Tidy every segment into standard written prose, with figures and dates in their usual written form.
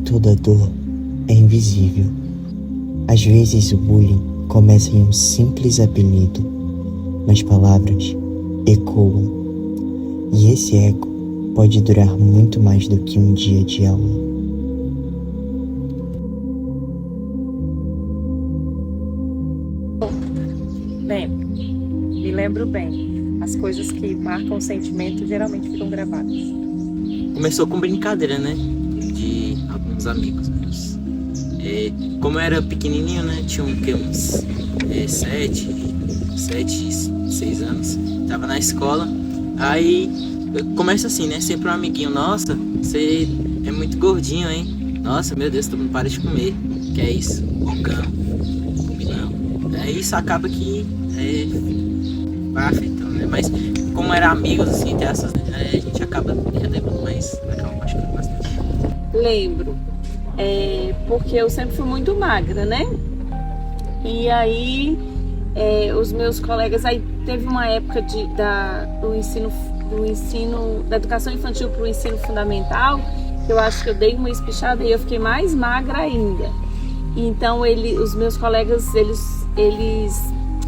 toda dor é invisível. Às vezes o bullying começa em um simples apelido, mas palavras ecoam. E esse eco pode durar muito mais do que um dia de aula. Me lembro bem. As coisas que marcam o sentimento geralmente ficam gravadas. Começou com brincadeira, né? De alguns amigos meus. Como eu era pequenininho, né? Tinha uns 6 anos. Tava na escola. Aí começa assim, né? Sempre um amiguinho. Nossa, você é muito gordinho, hein? Nossa, meu Deus, todo mundo para de comer. Que é isso? Bocão. Não. Isso acaba que vai afetando, né? Mas como era amigos, assim, ter essas, né? A gente acaba relevando mais. Acaba machucando bastante. Lembro. Porque eu sempre fui muito magra, né? E aí os meus colegas, aí teve uma época do ensino da educação infantil para o ensino fundamental, que eu acho que eu dei uma espichada e eu fiquei mais magra ainda. Então os meus colegas, eles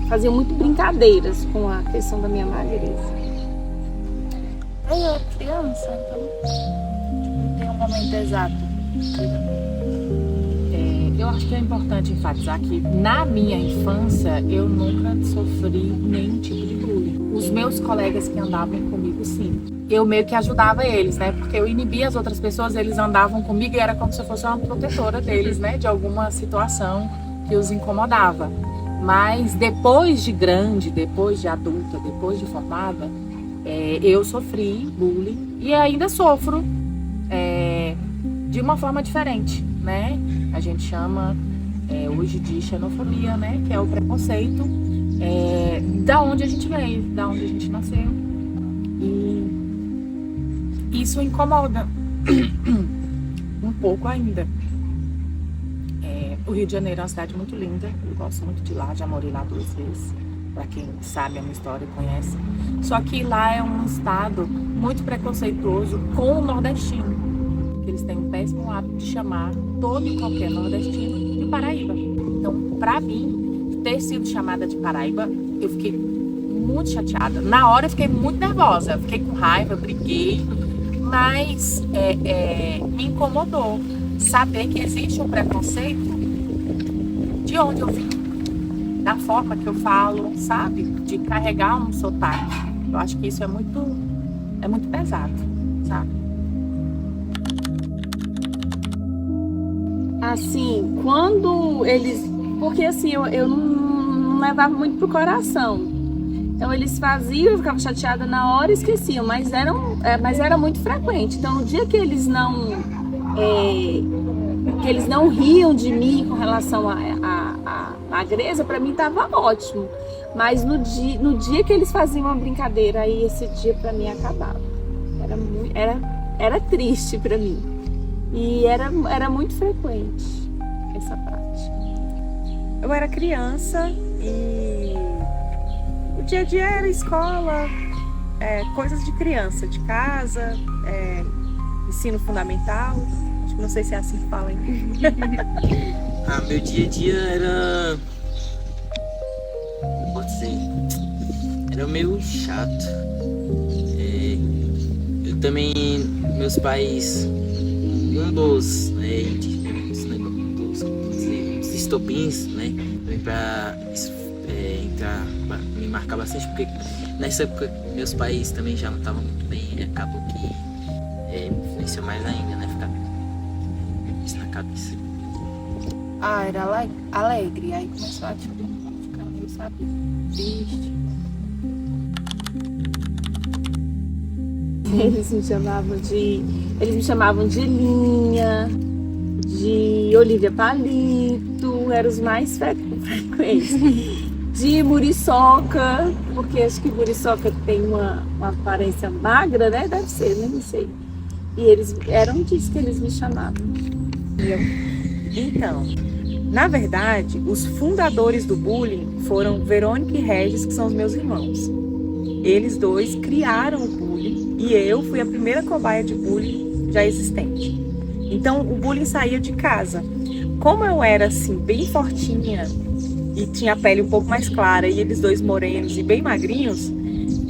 faziam muito brincadeiras com a questão da minha magreza. Eu era criança, então não tem um momento exato. Eu acho que é importante enfatizar que na minha infância eu nunca sofri nenhum tipo de bullying. Os meus colegas que andavam comigo, sim. Eu meio que ajudava eles, né? Porque eu inibia as outras pessoas, eles andavam comigo e era como se eu fosse uma protetora deles, né? De alguma situação que os incomodava. Mas depois de grande, depois de adulta, depois de formada, eu sofri bullying e ainda sofro de uma forma diferente, né? A gente chama hoje de xenofobia, né? Que é o preconceito da onde a gente veio, da onde a gente nasceu. E isso incomoda um pouco ainda. O Rio de Janeiro é uma cidade muito linda, eu gosto muito de lá, já morei lá 2 vezes, para quem sabe a minha história e conhece. Só que lá é um estado muito preconceituoso com o nordestino. Eles têm um péssimo hábito de chamar todo e qualquer nordestino de Paraíba. Então, para mim, ter sido chamada de Paraíba, eu fiquei muito chateada. Na hora eu fiquei muito nervosa, eu fiquei com raiva, briguei, mas me incomodou saber que existe um preconceito de onde eu vim, da forma que eu falo, sabe? De carregar um sotaque. Eu acho que isso é muito pesado, sabe? Assim, quando eles... Porque assim, eu não levava muito pro coração. Então eles faziam, eu ficava chateada na hora e esqueciam, mas era muito frequente. Então no dia que eles não riam de mim com relação à magreza, para mim estava ótimo. Mas no dia que eles faziam uma brincadeira, aí esse dia para mim acabava. Era triste para mim. E era muito frequente essa parte. Eu era criança e o dia a dia era escola, coisas de criança, de casa, ensino fundamental. Acho que não sei se é assim que fala ainda. Meu dia a dia era... Pode dizer... Era meio chato. Eu também... Meus pais... Um dos estopins, né? Pra entrar... Me marcar bastante, porque nessa época meus pais também já não estavam muito bem. E acabou que... me influenciou mais ainda, né? Ficar isso na cabeça. Era alegre, aí começou a ficar meio, sabe, triste. Eles me chamavam de Linha, de Olivia Palito, eram os mais frequentes. De Muriçoca, porque acho que Muriçoca tem uma aparência magra, né? Deve ser, né? Não sei. E eram disso que eles me chamavam. Então, na verdade, os fundadores do bullying foram Verônica e Regis, que são os meus irmãos. Eles dois criaram o bullying e eu fui a primeira cobaia de bullying já existente. Então o bullying saía de casa. Como eu era assim, bem fortinha e tinha a pele um pouco mais clara e eles dois morenos e bem magrinhos,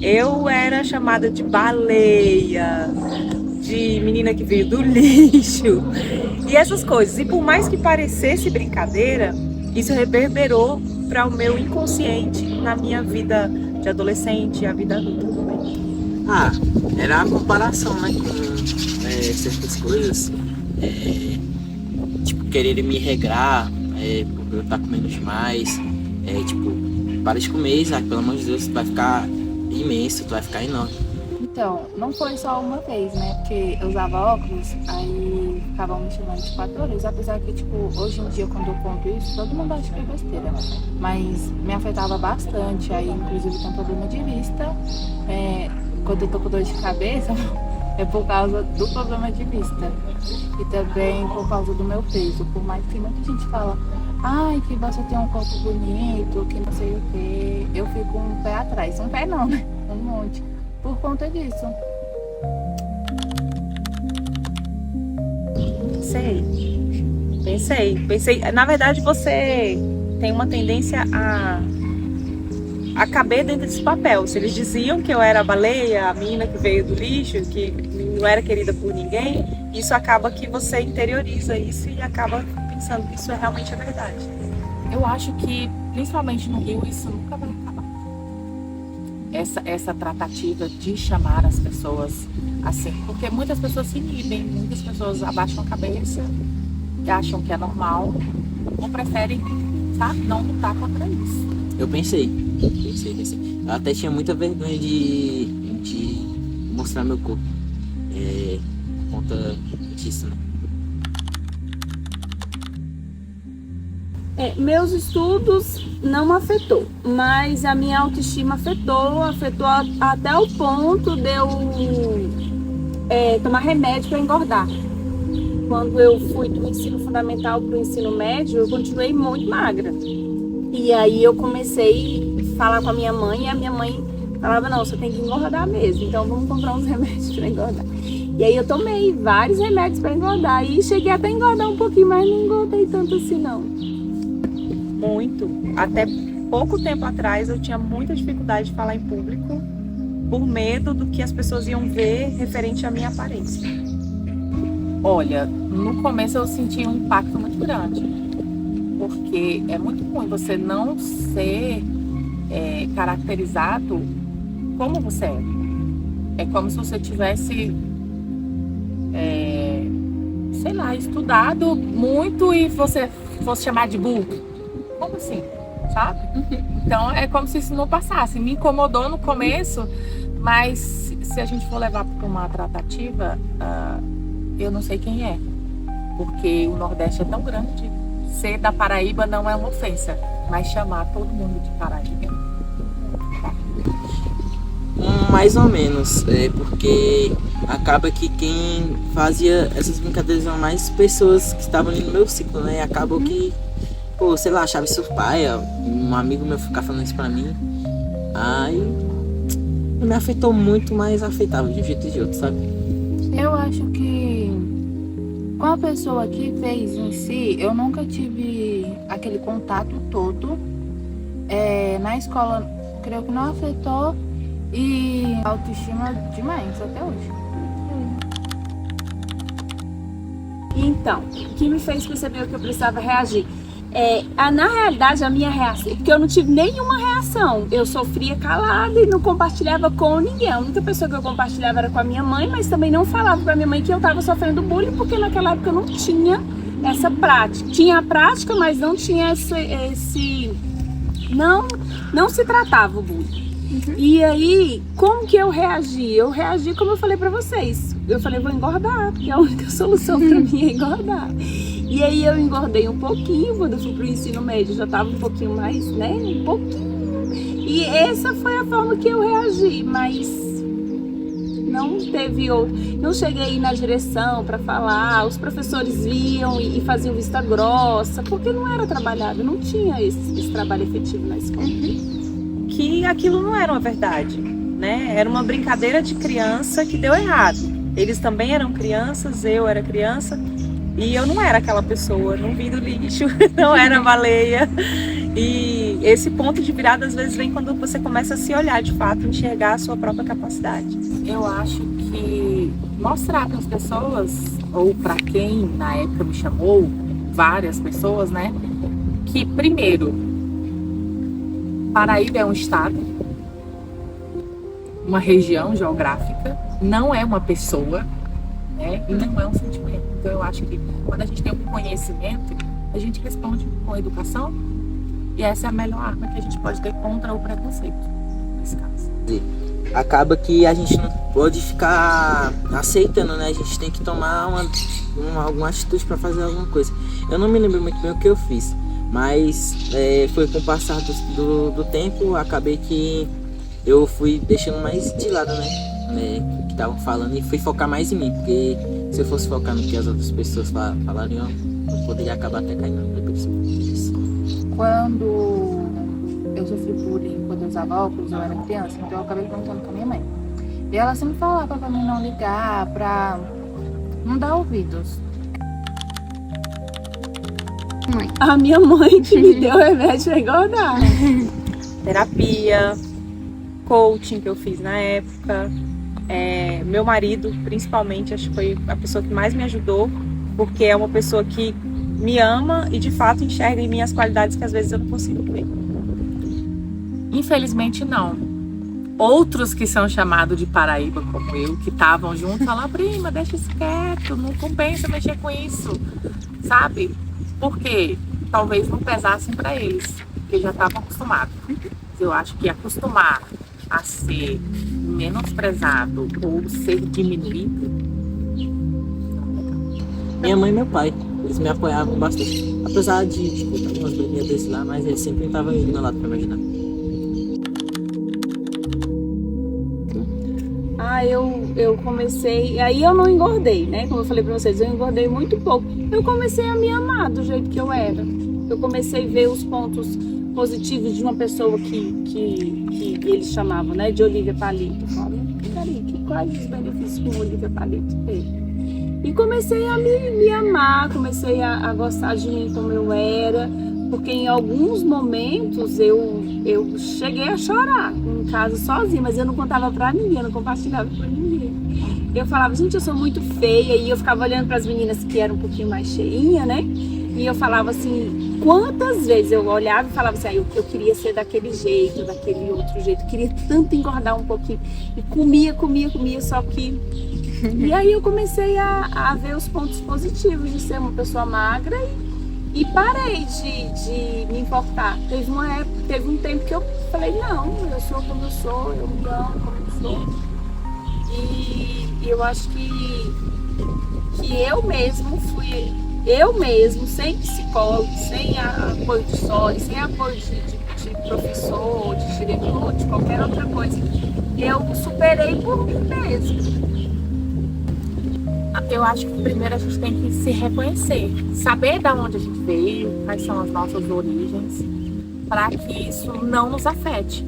eu era chamada de baleia, de menina que veio do lixo e essas coisas. E por mais que parecesse brincadeira, isso reverberou para o meu inconsciente na minha vida de adolescente e a vida adulta também. Ah, era a comparação, né, com certas coisas. Tipo, querer me regrar, por eu estar comendo demais. Tipo, para de comer, Isaac, pelo amor de Deus, tu vai ficar imenso, tu vai ficar enorme. Então, não foi só uma vez, né? Porque eu usava óculos, aí ficavam me chamando de 4 horas. Apesar que, tipo, hoje em dia, quando eu conto isso, todo mundo acha que é besteira. Mas me afetava bastante. Aí, inclusive, tem problema de vista. Quando eu tô com dor de cabeça, é por causa do problema de vista. E também por causa do meu peso. Por mais que muita gente fala, ai, que você tem um corpo bonito, que não sei o quê. Eu fico com um pé atrás. Um pé não, né? Um monte. Por conta disso. Pensei. Na verdade, você tem uma tendência a caber dentro desse papel. Se eles diziam que eu era a baleia, a menina que veio do lixo, que não era querida por ninguém, isso acaba que você interioriza isso e acaba pensando que isso realmente é verdade. Eu acho que, principalmente no Rio, isso nunca vai acabar. Essa tratativa de chamar as pessoas assim, porque muitas pessoas se inibem, muitas pessoas abaixam a cabeça e acham que é normal ou preferem, sabe, não lutar contra isso. Eu pensei. Eu até tinha muita vergonha de mostrar meu corpo, por conta disso, né? Meus estudos não afetou, mas a minha autoestima afetou até o ponto de eu tomar remédio para engordar. Quando eu fui do ensino fundamental para o ensino médio, eu continuei muito magra. E aí eu comecei a falar com a minha mãe e a minha mãe falava, não, você tem que engordar mesmo, então vamos comprar uns remédios para engordar. E aí eu tomei vários remédios para engordar e cheguei até a engordar um pouquinho, mas não engordei tanto assim não. Muito. Até pouco tempo atrás eu tinha muita dificuldade de falar em público por medo do que as pessoas iam ver referente à minha aparência. Olha, no começo eu senti um impacto muito grande, porque é muito ruim você não ser caracterizado como você é. É como se você tivesse, sei lá, estudado muito e você fosse chamado de burro. Como assim? Sabe? Então é como se isso não passasse. Me incomodou no começo, mas se a gente for levar para uma tratativa, eu não sei quem é. Porque o Nordeste é tão grande. Ser da Paraíba não é uma ofensa, mas chamar todo mundo de Paraíba. Mais ou menos, porque acaba que quem fazia essas brincadeiras eram mais pessoas que estavam ali no meu ciclo, né? E acabou que, pô, sei lá, achava isso paia, um amigo meu ficar falando isso pra mim, aí não me afetou muito, mas afetava de um jeito ou de outro, sabe? Eu acho que com a pessoa que fez em si, eu nunca tive aquele contato todo. Na escola, creio que não afetou e autoestima demais até hoje. Então, o que me fez perceber que eu precisava reagir? Na realidade, a minha reação, porque eu não tive nenhuma reação, eu sofria calada e não compartilhava com ninguém. A única pessoa que eu compartilhava era com a minha mãe, mas também não falava pra minha mãe que eu estava sofrendo bullying, porque naquela época eu não tinha essa prática. Tinha a prática, mas não tinha esse não se tratava o bullying. E aí, como que eu reagi? Eu reagi como eu falei pra vocês. Eu falei, vou engordar, porque a única solução pra mim é engordar. E aí eu engordei um pouquinho, quando eu fui pro ensino médio já tava um pouquinho mais, né? Um pouquinho. E essa foi a forma que eu reagi, mas não teve outro. Não cheguei na direção pra falar, os professores viam e faziam vista grossa, porque não era trabalhado, não tinha esse trabalho efetivo na escola. Que aquilo não era uma verdade, né? Era uma brincadeira de criança que deu errado. Eles também eram crianças, eu era criança, E eu não era aquela pessoa, não vim do lixo, não era baleia. E esse ponto de virada às vezes vem quando você começa a se olhar de fato, enxergar a sua própria capacidade. Eu acho que mostrar para as pessoas, ou para quem na época me chamou, várias pessoas, né? Que primeiro, Paraíba é um estado, uma região geográfica, não é uma pessoa, né? E não é um sentimento. Então eu acho que quando a gente tem um conhecimento, a gente responde com educação, e essa é a melhor arma que a gente pode ter contra o preconceito, nesse caso. Acaba que a gente não pode ficar aceitando, né? A gente tem que tomar alguma atitude para fazer alguma coisa. Eu não me lembro muito bem o que eu fiz, mas foi com o passar do tempo, acabei que eu fui deixando mais de lado, né? Que estavam falando, e fui focar mais em mim, porque se eu fosse focar no que as outras pessoas falariam, eu poderia acabar até caindo no depressão. Quando eu sofri bullying, quando eu usava óculos, eu era criança, então eu acabei perguntando com a minha mãe. E ela sempre falava pra mim não ligar, pra não dar ouvidos. A minha mãe que me deu remédio pra engordar. Terapia, coaching que eu fiz na época, meu marido principalmente, acho que foi a pessoa que mais me ajudou, porque é uma pessoa que me ama e de fato enxerga em mim as qualidades que às vezes eu não consigo ver. Infelizmente não. Outros que são chamados de Paraíba, como eu, que estavam juntos, falaram: prima, deixa isso quieto, não compensa mexer com isso, sabe? Porque talvez não pesassem para eles, porque já estavam acostumados. Eu acho que acostumar a ser menosprezado ou ser diminuído. Minha mãe e meu pai, eles me apoiavam bastante. Apesar de ter algumas briguinhas desse lá, mas eles sempre estavam do meu lado para me ajudar. Eu comecei, aí eu não engordei, né? Como eu falei pra vocês, eu engordei muito pouco. Eu comecei a me amar do jeito que eu era. Eu comecei a ver os pontos positivos de uma pessoa que eles chamavam, né? De Olivia Palito. Eu falei, quais os benefícios que o Olivia Palito teve? E comecei a me amar, comecei a gostar de mim como eu era, porque em alguns momentos eu cheguei a chorar em casa sozinha, mas eu não contava pra ninguém, eu não compartilhava com ninguém. Eu falava, gente, eu sou muito feia, e eu ficava olhando para as meninas que eram um pouquinho mais cheinhas, né? E eu falava assim, quantas vezes eu olhava e falava assim, eu queria ser daquele jeito, daquele outro jeito, queria tanto engordar um pouquinho. E comia, só que... E aí eu comecei a ver os pontos positivos de ser uma pessoa magra e parei de me importar. Teve um tempo que eu falei, não, eu sou como eu sou, eu me amo como eu sou. E eu acho que eu mesmo, sem psicólogo, sem apoio de sócio, sem apoio de professor, de diretor, de qualquer outra coisa, eu superei por mim mesma. Eu acho que primeiro a gente tem que se reconhecer, saber de onde a gente veio, quais são as nossas origens, para que isso não nos afete.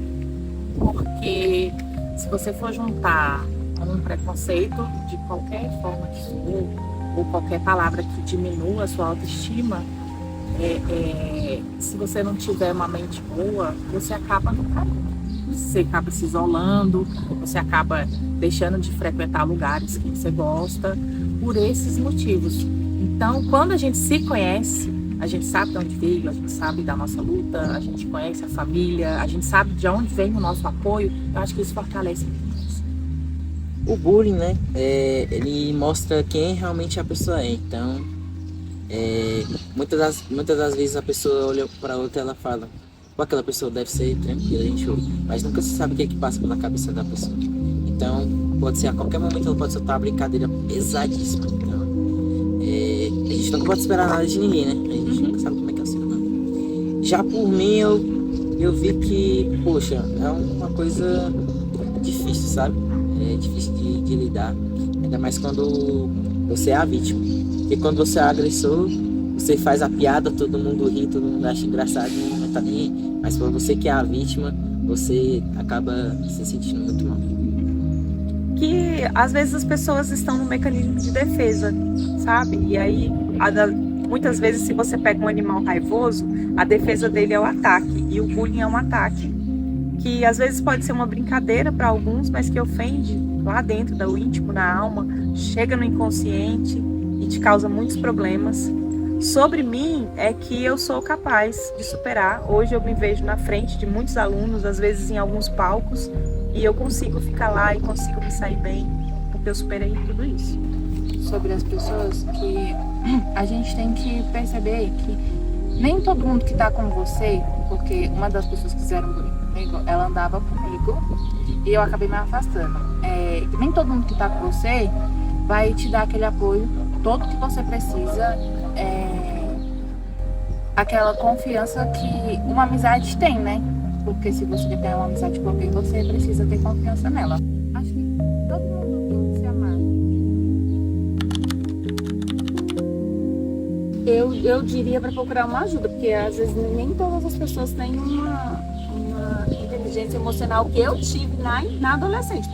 Porque se você for juntar um preconceito de qualquer forma que for, ou qualquer palavra que diminua a sua autoestima, se você não tiver uma mente boa, você acaba no caminho. Você acaba se isolando, você acaba deixando de frequentar lugares que você gosta, por esses motivos. Então, quando a gente se conhece, a gente sabe de onde veio, a gente sabe da nossa luta, a gente conhece a família, a gente sabe de onde vem o nosso apoio, eu acho que isso fortalece muito. O bullying, né, ele mostra quem realmente a pessoa é. Então, muitas das vezes a pessoa olha para outra e ela fala, pô, aquela pessoa deve ser tranquila, gente, mas nunca se sabe o que é que passa pela cabeça da pessoa. Então, pode ser a qualquer momento, ela pode soltar uma brincadeira pesadíssima. Então, a gente nunca pode esperar nada de ninguém, né? A gente nunca sabe como é que é o ser humano. Já por mim, eu vi que, poxa, é uma coisa difícil, sabe? É difícil de lidar, ainda mais quando você é a vítima. Porque quando você é o agressor, você faz a piada, todo mundo ri, todo mundo acha engraçado e não tá nem aí. Mas pra você que é a vítima, você acaba se sentindo muito mal. Que às vezes as pessoas estão no mecanismo de defesa, sabe? E aí Muitas vezes, se você pega um animal raivoso, a defesa dele é o ataque. E o bullying é um ataque que às vezes pode ser uma brincadeira para alguns, mas que ofende lá dentro do íntimo, na alma, chega no inconsciente e te causa muitos problemas. Sobre mim é que eu sou capaz de superar. Hoje eu me vejo na frente de muitos alunos, às vezes em alguns palcos, e eu consigo ficar lá e consigo me sair bem, porque eu superei tudo isso. Sobre as pessoas, que a gente tem que perceber que nem todo mundo que tá com você, porque uma das pessoas que fizeram bullying comigo, ela andava comigo e eu acabei me afastando. Nem todo mundo que tá com você vai te dar aquele apoio todo que você precisa, aquela confiança que uma amizade tem, né? Porque se você quer ter uma amizade com alguém, você precisa ter confiança nela. Acho que todo mundo tem que se amar. Eu diria para procurar uma ajuda, porque às vezes nem todas as pessoas têm uma inteligência emocional que eu tive na adolescência,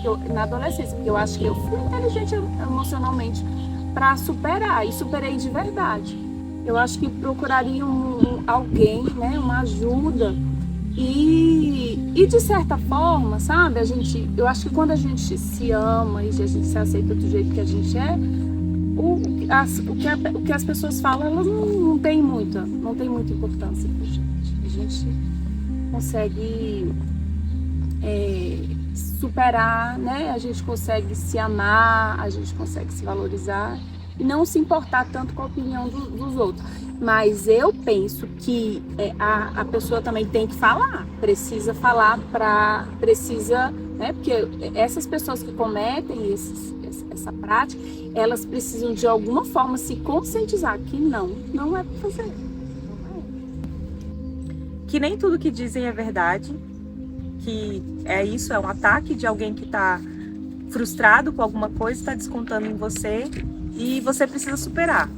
porque eu acho que eu fui inteligente emocionalmente para superar, e superei de verdade. Eu acho que procuraria alguém, né, uma ajuda, e de certa forma, sabe, eu acho que quando a gente se ama e a gente se aceita do jeito que a gente é, o que as pessoas falam, elas não tem muita importância pra gente. A gente consegue superar, né? A gente consegue se amar, a gente consegue se valorizar e não se importar tanto com a opinião dos outros. Mas eu penso que a pessoa também tem que falar, precisa falar, né? Porque essas pessoas que cometem essa prática, elas precisam de alguma forma se conscientizar que não é para fazer. Que nem tudo que dizem é verdade, que é um ataque de alguém que está frustrado com alguma coisa, está descontando em você e você precisa superar.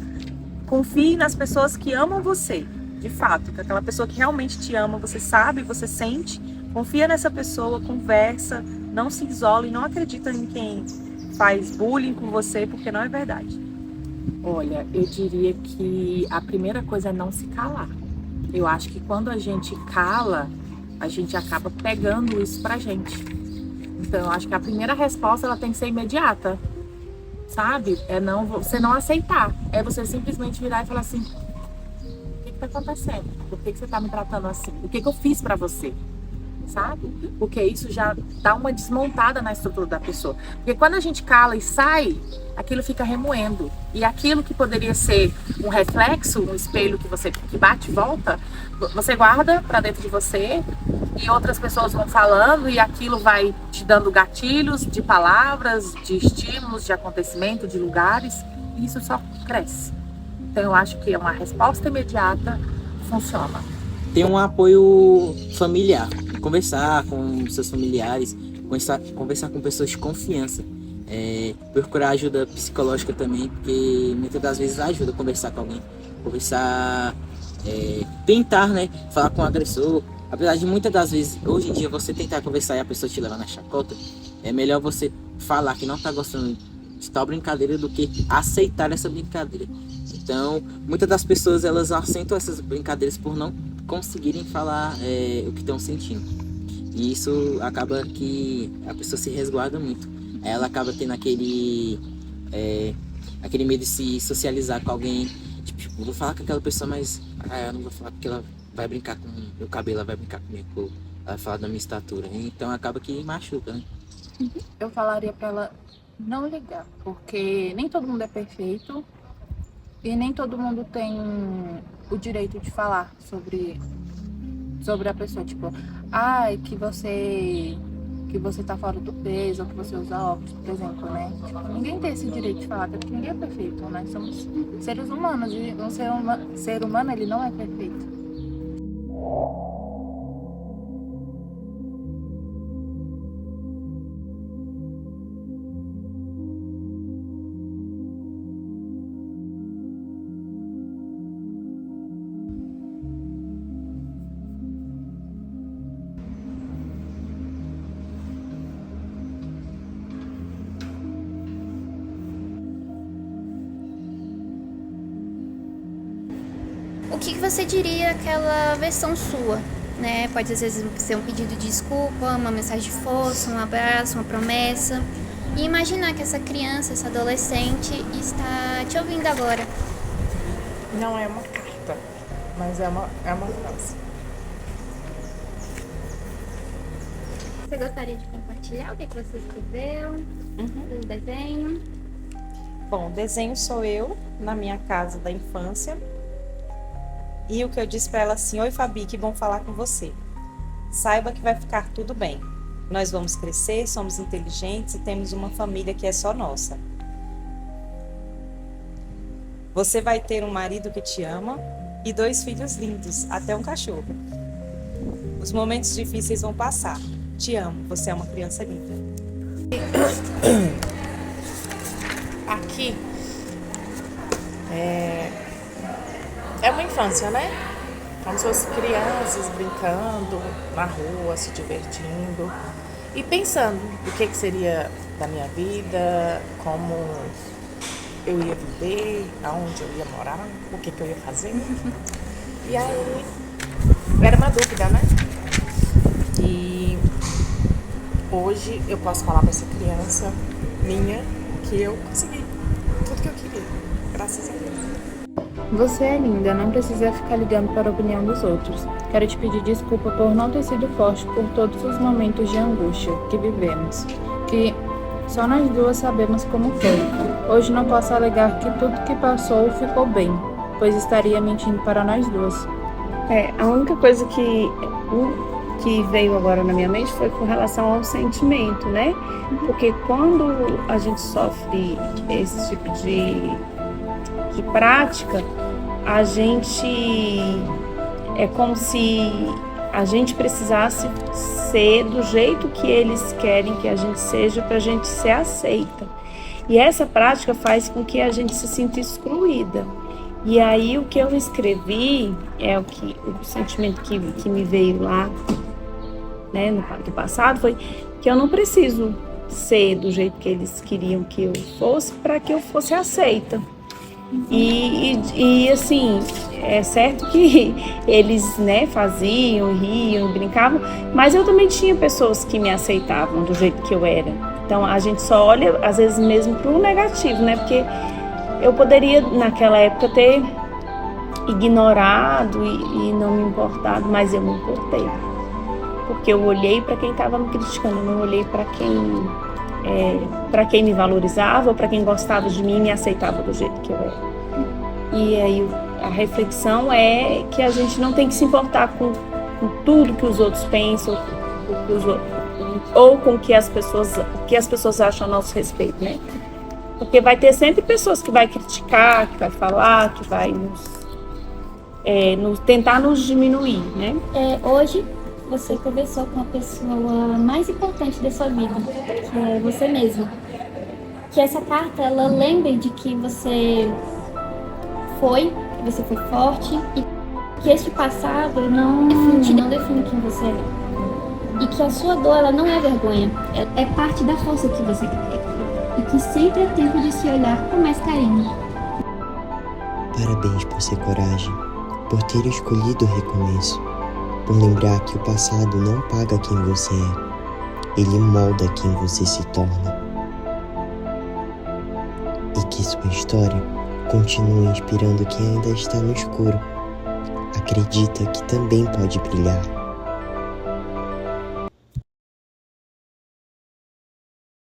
Confie nas pessoas que amam você, de fato, que aquela pessoa que realmente te ama, você sabe, você sente, confia nessa pessoa, conversa, não se isole, não acredita em quem faz bullying com você, porque não é verdade. Olha, eu diria que a primeira coisa é não se calar. Eu acho que quando a gente cala, a gente acaba pegando isso pra gente. Então, eu acho que a primeira resposta, ela tem que ser imediata, sabe? Você não aceitar. É você simplesmente virar e falar assim: o que tá acontecendo? Por que você tá me tratando assim? O que eu fiz pra você? Sabe? Porque isso já dá uma desmontada na estrutura da pessoa. Porque quando a gente cala e sai, aquilo fica remoendo. E aquilo que poderia ser um reflexo, um espelho que bate e volta, você guarda pra dentro de você e outras pessoas vão falando e aquilo vai te dando gatilhos de palavras, de estímulos, de acontecimento, de lugares, e isso só cresce. Então eu acho que uma resposta imediata funciona. Ter um apoio familiar, conversar com seus familiares, conversar com pessoas de confiança, procurar ajuda psicológica também, porque muitas das vezes ajuda a conversar com alguém, tentar, né, falar com o agressor. Apesar de muitas das vezes, hoje em dia, você tentar conversar e a pessoa te levar na chacota, é melhor você falar que não tá gostando de tal brincadeira do que aceitar essa brincadeira. Então, muitas das pessoas, elas aceitam essas brincadeiras por não conseguirem falar o que estão sentindo. E isso acaba que a pessoa se resguarda muito. Ela acaba tendo aquele medo de se socializar com alguém. Tipo, eu vou falar com aquela pessoa, mas eu não vou falar porque ela vai brincar com o meu cabelo, ela vai brincar com a minha cor, ela vai falar da minha estatura. Então acaba que machuca, né? Eu falaria pra ela não ligar, porque nem todo mundo é perfeito e nem todo mundo tem o direito de falar sobre a pessoa, tipo, que você tá fora do peso, ou que você usa óculos, por exemplo, né? Tipo, ninguém tem esse direito de falar, porque ninguém é perfeito, né? Somos seres humanos e um ser humano, ele não é perfeito. O que você diria àquela versão sua, né? Pode às vezes ser um pedido de desculpa, uma mensagem de força, um abraço, uma promessa. E imaginar que essa criança, essa adolescente está te ouvindo agora. Não é uma carta, mas é uma frase. Você gostaria de compartilhar o que você escreveu, o desenho? Bom, o desenho sou eu, na minha casa da infância. E o que eu disse para ela assim: oi Fabi, que bom falar com você. Saiba que vai ficar tudo bem. Nós vamos crescer, somos inteligentes e temos uma família que é só nossa. Você vai ter um marido que te ama e 2 filhos lindos, até um cachorro. Os momentos difíceis vão passar. Te amo, você é uma criança linda. Aqui é uma infância, né? Como se fossem crianças brincando na rua, se divertindo e pensando o que seria da minha vida, como eu ia viver, aonde eu ia morar, o que eu ia fazer. E aí, era uma dúvida, né? E hoje eu posso falar para essa criança minha que eu consegui tudo que eu queria, graças a Deus. Você é linda, não precisa ficar ligando para a opinião dos outros. Quero te pedir desculpa por não ter sido forte por todos os momentos de angústia que vivemos, que só nós duas sabemos como foi. Hoje não posso alegar que tudo que passou ficou bem, pois estaria mentindo para nós duas. A única coisa que veio agora na minha mente foi com relação ao sentimento, né? Porque quando a gente sofre esse tipo de prática, a gente é como se a gente precisasse ser do jeito que eles querem que a gente seja para a gente ser aceita. E essa prática faz com que a gente se sinta excluída. E aí o que eu escrevi é o sentimento que me veio lá, né, do passado, foi que eu não preciso ser do jeito que eles queriam que eu fosse para que eu fosse aceita. E assim, é certo que eles, né, faziam, riam, brincavam, mas eu também tinha pessoas que me aceitavam do jeito que eu era. Então a gente só olha, às vezes, mesmo para o negativo, né? Porque eu poderia, naquela época, ter ignorado e não me importado, mas eu me importei. Porque eu olhei para quem estava me criticando, eu não olhei para quem me valorizava ou para quem gostava de mim e me aceitava do jeito que eu era. E aí a reflexão é que a gente não tem que se importar com tudo que os outros pensam ou com o que as pessoas acham a nosso respeito, né? Porque vai ter sempre pessoas que vai criticar, que vai falar, que vai tentar nos diminuir, né? Hoje você conversou com a pessoa mais importante da sua vida, que é você mesma. Que essa carta, ela lembre de que você foi forte e que este passado não define quem você é. E que a sua dor, ela não é vergonha, é parte da força que você quer. E que sempre é tempo de se olhar com mais carinho. Parabéns por ser coragem, por ter escolhido o recomeço, por lembrar que o passado não paga quem você é, ele molda quem você se torna. E que sua história continue inspirando quem ainda está no escuro. Acredita que também pode brilhar.